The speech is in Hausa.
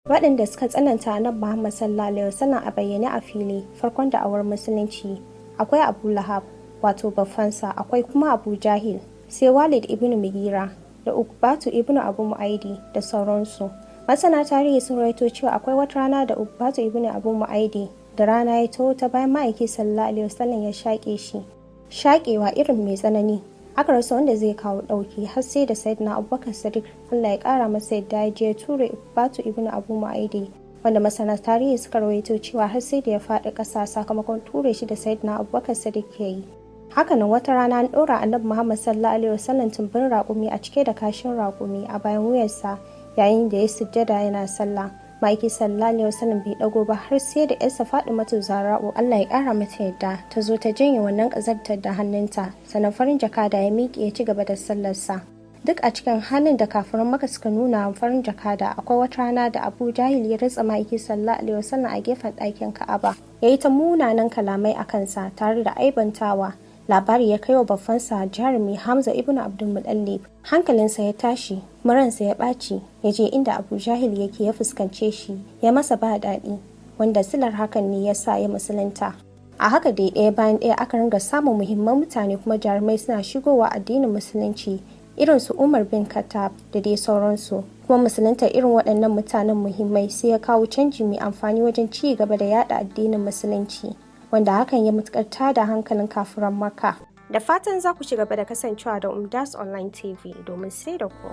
waɗanda suka tsananta Annabi Muhammad sallallahu alaihi wasallam a bayyane a fili farkon da'awar musulunci. Akwai Abu Lahab wato baffansa, akwai kuma Abu Jahil, sai Walid ibn Mughira da Uqbatu ibn Abu Mu'aidi da sauransu. Masana tarihi sun rawaito cewa akwai wata rana da Uqbatu ibn Abu Mu'aidi da rana ya taho ta bayan ma'aiki sallallahu alaihi wasallam ya shaƙe shi. Shaƙewa irin mai tsanani. Aka rasa wanda zai kawo ɗauki har sai da Sayyidina Abubakar Sadiq Allah ya ƙara masa yadda ya je ture Uqbatu ibn Abu Mu'aidi, wanda masana tarihi suka rawaito cewa har sai da ya faɗi ƙasa sakamakon ture shi da Sayyidina Abubakar Sadiq ya yi. Hakanan wata rana an ɗora Annabi Muhammad sallallahu alaihi wasallam tumbin raƙumi a cike da kashin raƙumi a bayan wuyarsa yayin da ya sujjada yana sallah. Ma'aiki sallallahu alaihi wasallam bai dago ba har sai da yarsa Fatimatu Zahra'u Allah ya ƙara mata yadda ta zo ta janye wannan ƙazantar da hannunta, sannan farin jakada ya miƙe ya ci gaba da sallarsa. Duk a cikin halin da kafiran Makka suka nuna farin jakada, akwai wata rana da Abu Jahil ya ritsa Ma'aiki sallallahu alaihi wasallam a gefen ɗakin Ka'aba, yayi ta munanan kalamai a kansa tare da aibantawa. Labari ya kai wa babbansa jarumi Hamza ibn Abdul Muttalib. Hankalinsa ya tashi, maransa ya ɓaci, ya je inda Abu Jahil yake ya fuskance shi, ya masa ba daɗi, wanda silar hakan ne ya sa ya musulunta. A haka dai ɗaya bayan ɗaya aka ringa samun muhimman mutane kuma jarumai suna shigowa addinin musulunci, irin su Umar bin Khattab da dai sauransu. Kuma musulunta irin waɗannan mutanen muhimmai sai ya kawo canji mai amfani wajen ci gaba da yaɗa addinin musulunci, wanda hakan ya matuƙar tada hankalin kafiran Makka. Da fatan za ku ci gaba da kasancewa da Umdas Online TV domin sai da ku.